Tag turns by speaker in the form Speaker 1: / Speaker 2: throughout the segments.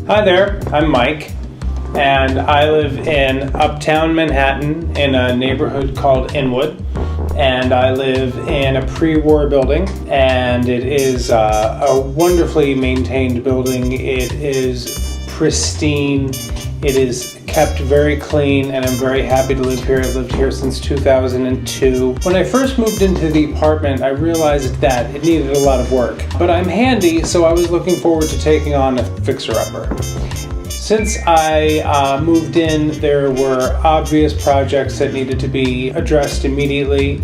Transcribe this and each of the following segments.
Speaker 1: Hi there, I'm Mike, and I live in uptown Manhattan in a neighborhood called Inwood, and I live in a pre-war building, and it is a wonderfully maintained building. It is pristine, it is kept very clean, and I'm very happy to live here. I've lived here since 2002. When I first moved into the apartment, I realized that it needed a lot of work, but I'm handy, so I was looking forward to taking on a fixer-upper. Since I moved in, there were obvious projects that needed to be addressed immediately,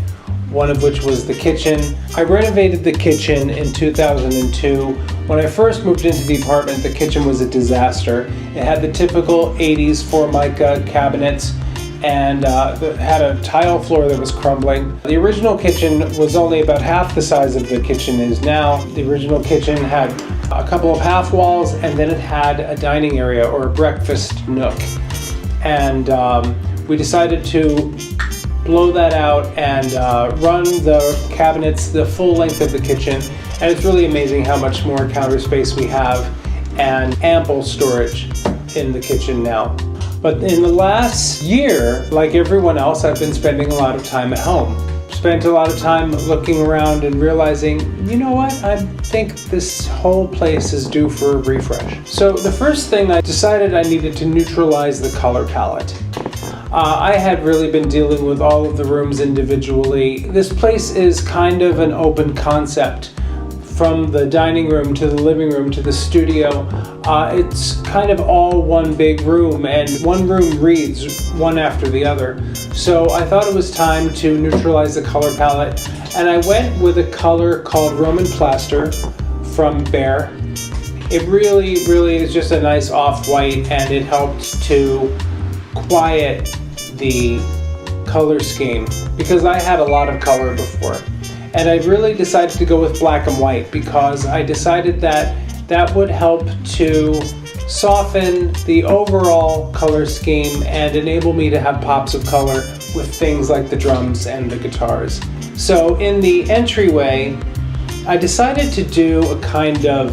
Speaker 1: one of which was the kitchen. I renovated the kitchen in 2002. When I first moved into the apartment, the kitchen was a disaster. It had the typical 80s Formica cabinets and had a tile floor that was crumbling. The original kitchen was only about half the size of the kitchen is now. The original kitchen had a couple of half walls, and then it had a dining area or a breakfast nook. And we decided to blow that out and run the cabinets the full length of the kitchen. And it's really amazing how much more counter space we have and ample storage in the kitchen now. But in the last year, like everyone else, I've been spending a lot of time at home. Spent a lot of time looking around and realizing, you know what, I think this whole place is due for a refresh. So the first thing I decided I needed to neutralize the color palette. I had really been dealing with all of the rooms individually. This place is kind of an open concept. From the dining room to the living room to the studio, it's kind of all one big room, and one room reads one after the other. So I thought it was time to neutralize the color palette, and I went with a color called Roman Plaster from Behr. It really is just a nice off-white, and it helped to quiet the color scheme because I had a lot of color before. And I really decided to go with black and white because I decided that that would help to soften the overall color scheme and enable me to have pops of color with things like the drums and the guitars. So in the entryway, I decided to do a kind of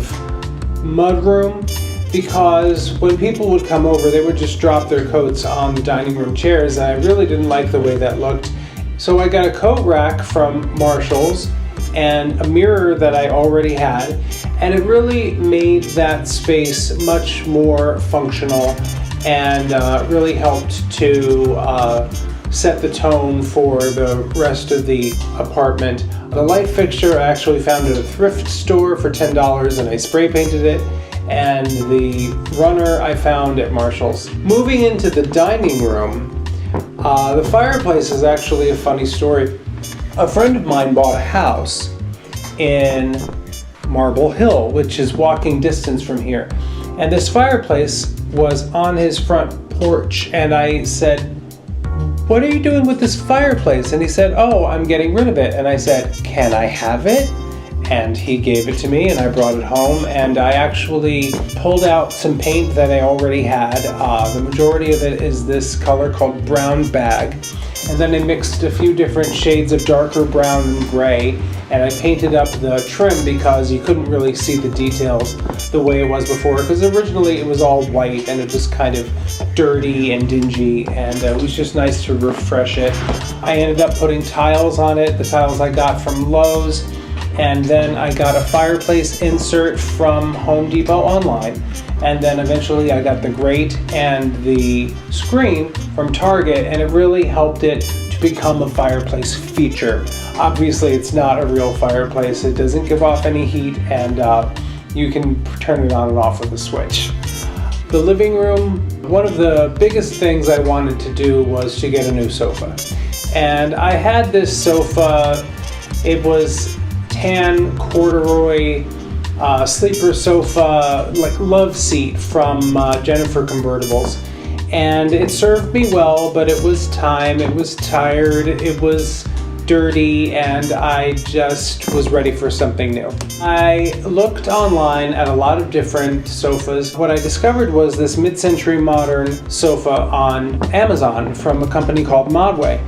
Speaker 1: mudroom because when people would come over, they would just drop their coats on the dining room chairs, and I really didn't like the way that looked. So I got a coat rack from Marshall's and a mirror that I already had, and it really made that space much more functional and really helped to set the tone for the rest of the apartment. The light fixture I actually found at a thrift store for $10 and I spray painted it, and the runner I found at Marshall's. Moving into the dining room, the fireplace is actually a funny story. A friend of mine bought a house in Marble Hill, which is walking distance from here. And this fireplace was on his front porch, and I said, "What are you doing with this fireplace?" And he said, "Oh, I'm getting rid of it." And I said, "Can I have it?" And he gave it to me, and I brought it home, and I actually pulled out some paint that I already had. The majority of it is this color called Brown Bag, and then I mixed a few different shades of darker brown and gray, and I painted up the trim because you couldn't really see the details the way it was before, because originally it was all white and it was kind of dirty and dingy, and it was just nice to refresh it. I ended up putting tiles on it, the tiles I got from Lowe's. And then I got a fireplace insert from Home Depot online. And then eventually I got the grate and the screen from Target, and it really helped it to become a fireplace feature. Obviously it's not a real fireplace. It doesn't give off any heat, and you can turn it on and off with a switch. The living room, one of the biggest things I wanted to do was to get a new sofa. And I had this sofa, it was tan corduroy sleeper sofa, like love seat from Jennifer Convertibles, and it served me well, but it was time, it was tired, it was dirty, and I just was ready for something new. I looked online at a lot of different sofas. What I discovered was this mid-century modern sofa on Amazon from a company called Modway.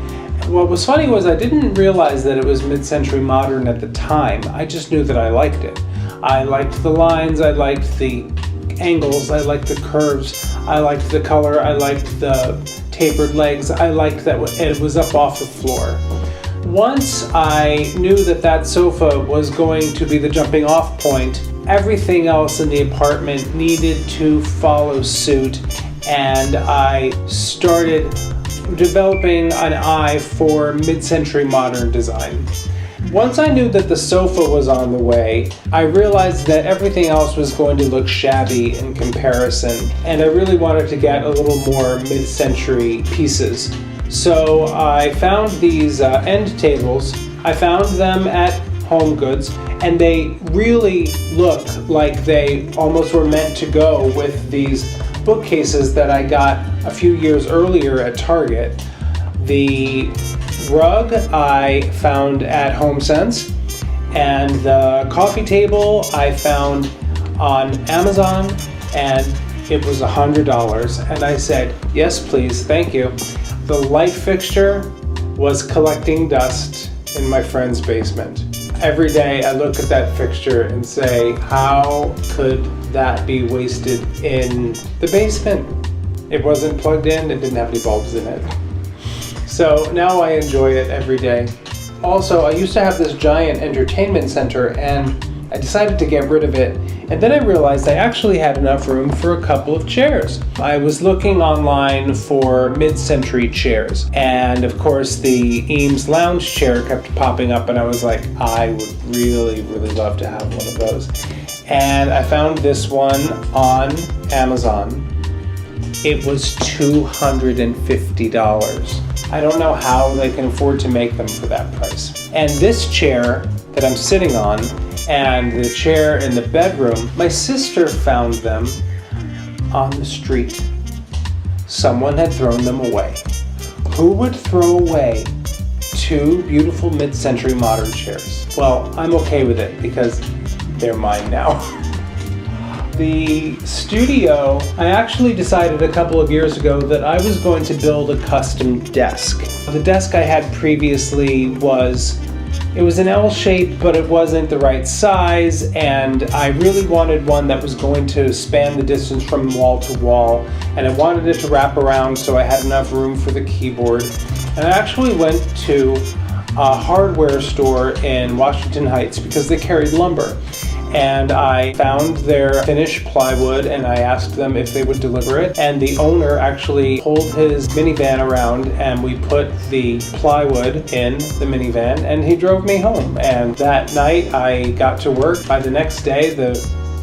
Speaker 1: What was funny was I didn't realize that it was mid-century modern at the time. I just knew that I liked it. I liked the lines, I liked the angles, I liked the curves, I liked the color, I liked the tapered legs, I liked that it was up off the floor. Once I knew that that sofa was going to be the jumping off point, everything else in the apartment needed to follow suit, and I started developing an eye for mid-century modern design. Once I knew that the sofa was on the way, I realized that everything else was going to look shabby in comparison, and I really wanted to get a little more mid-century pieces. So I found these end tables. I found them at Home Goods, and they really look like they almost were meant to go with these bookcases that I got a few years earlier at Target. The rug I found at HomeSense, and the coffee table I found on Amazon, and it was $100, and I said, yes please, thank you. The light fixture was collecting dust in my friend's basement. Every day I look at that fixture and say, how could that be wasted in the basement? It wasn't plugged in, it didn't have any bulbs in it. So now I enjoy it every day. Also, I used to have this giant entertainment center, and I decided to get rid of it, and then I realized I actually had enough room for a couple of chairs. I was looking online for mid-century chairs, and of course the Eames lounge chair kept popping up, and I was like, I would really love to have one of those. And I found this one on Amazon. It was $250. I don't know how they can afford to make them for that price. And this chair that I'm sitting on, and the chair in the bedroom, my sister found them on the street. Someone had thrown them away. Who would throw away two beautiful mid-century modern chairs? Well, I'm okay with it because they're mine now. The studio, I actually decided a couple of years ago that I was going to build a custom desk. The desk I had previously was an L shape, but it wasn't the right size, and I really wanted one that was going to span the distance from wall to wall, and I wanted it to wrap around so I had enough room for the keyboard. And I actually went to a hardware store in Washington Heights because they carried lumber. And I found their finished plywood, and I asked them if they would deliver it. And the owner actually pulled his minivan around, and we put the plywood in the minivan, and he drove me home. And that night I got to work. By the next day the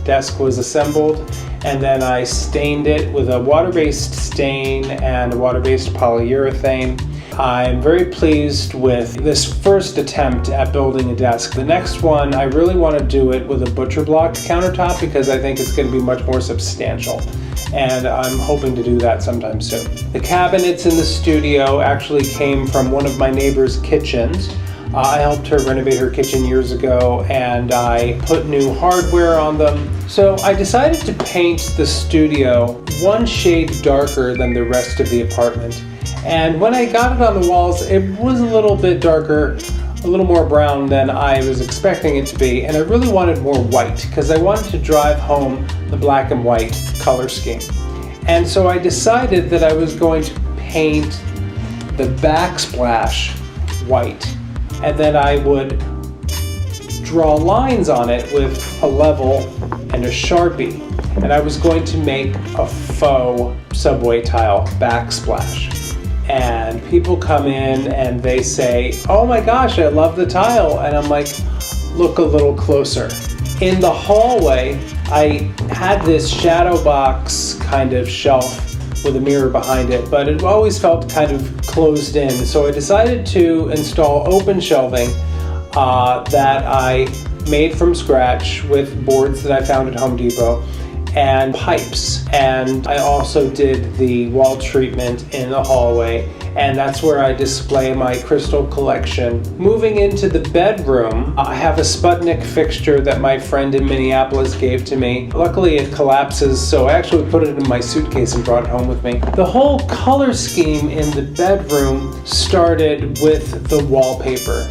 Speaker 1: desk was assembled, and then I stained it with a water-based stain and a water-based polyurethane. I'm very pleased with this first attempt at building a desk. The next one, I really want to do it with a butcher block countertop because I think it's going to be much more substantial. And I'm hoping to do that sometime soon. The cabinets in the studio actually came from one of my neighbor's kitchens. I helped her renovate her kitchen years ago, and I put new hardware on them. So I decided to paint the studio one shade darker than the rest of the apartment. And when I got it on the walls, it was a little bit darker, a little more brown than I was expecting it to be. And I really wanted more white because I wanted to drive home the black and white color scheme. And so I decided that I was going to paint the backsplash white, and then I would draw lines on it with a level and a Sharpie. And I was going to make a faux subway tile backsplash. And people come in and they say, oh my gosh, I love the tile. And I'm like, look a little closer. In the hallway, I had this shadow box kind of shelf with a mirror behind it, but it always felt kind of closed in. So I decided to install open shelving that I made from scratch with boards that I found at Home Depot, and pipes. And I also did the wall treatment in the hallway, and that's where I display my crystal collection. Moving into the bedroom, I have a Sputnik fixture that my friend in Minneapolis gave to me. Luckily it collapses, so I actually put it in my suitcase and brought it home with me. The whole color scheme in the bedroom started with the wallpaper.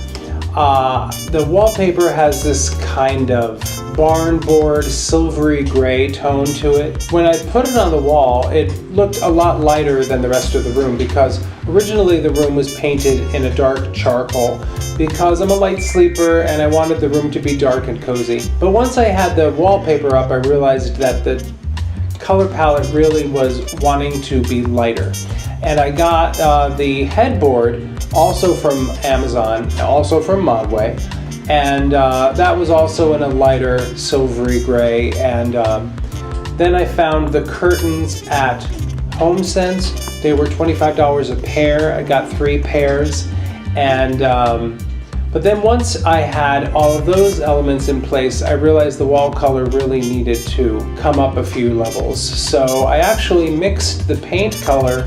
Speaker 1: The wallpaper has this kind of barn board silvery gray tone to it. When I put it on the wall, it looked a lot lighter than the rest of the room because originally the room was painted in a dark charcoal because I'm a light sleeper and I wanted the room to be dark and cozy. But once I had the wallpaper up, I realized that the color palette really was wanting to be lighter. And I got the headboard also from Amazon, also from Modway, and that was also in a lighter silvery gray. And then I found the curtains at HomeSense. They were $25 a pair. I got 3 pairs, and but then once I had all of those elements in place, I realized the wall color really needed to come up a few levels. So I actually mixed the paint color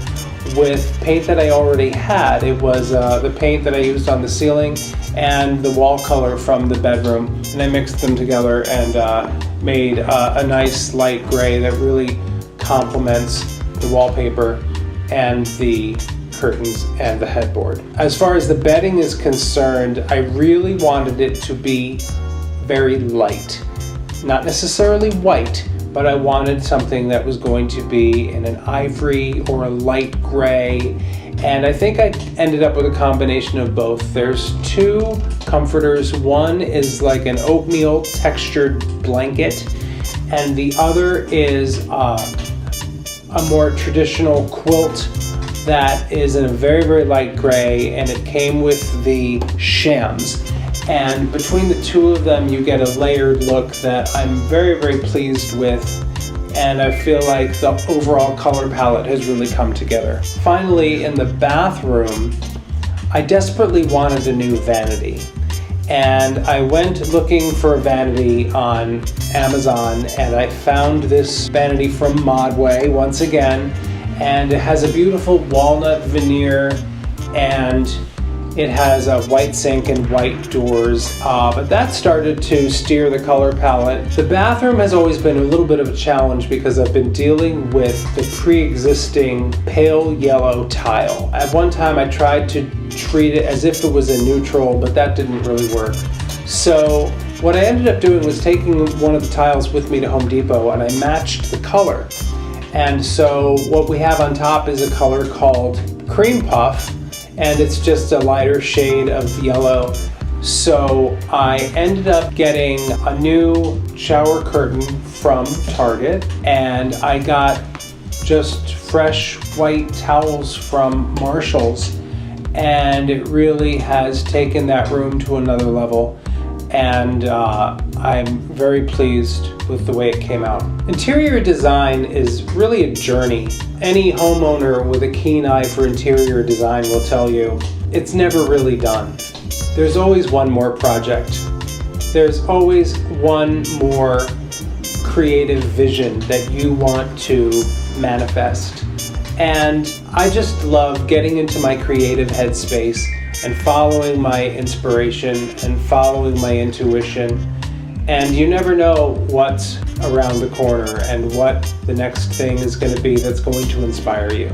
Speaker 1: with paint that I already had. It was the paint that I used on the ceiling and the wall color from the bedroom, and I mixed them together and made a nice light gray that really complements the wallpaper and the curtains and the headboard. As far as the bedding is concerned, I really wanted it to be very light. Not necessarily white, but I wanted something that was going to be in an ivory or a light gray. And I think I ended up with a combination of both. There's 2 comforters. One is like an oatmeal textured blanket, and the other is a more traditional quilt that is in a very, very light gray, and it came with the shams. And between the 2 of them, you get a layered look that I'm very, very pleased with, and I feel like the overall color palette has really come together. Finally, in the bathroom, I desperately wanted a new vanity. And I went looking for a vanity on Amazon, and I found this vanity from Modway once again, and it has a beautiful walnut veneer, and it has a white sink and white doors, but that started to steer the color palette. The bathroom has always been a little bit of a challenge because I've been dealing with the pre-existing pale yellow tile. At one time I tried to treat it as if it was a neutral, but that didn't really work. So what I ended up doing was taking one of the tiles with me to Home Depot, and I matched the color. And so what we have on top is a color called Cream Puff, and it's just a lighter shade of yellow. So I ended up getting a new shower curtain from Target, and I got just fresh white towels from Marshall's, and it really has taken that room to another level, and I'm very pleased with the way it came out. Interior design is really a journey. Any homeowner with a keen eye for interior design will tell you it's never really done. There's always one more project. There's always one more creative vision that you want to manifest. And I just love getting into my creative headspace and following my inspiration and following my intuition. And you never know what's around the corner and what the next thing is going to be that's going to inspire you.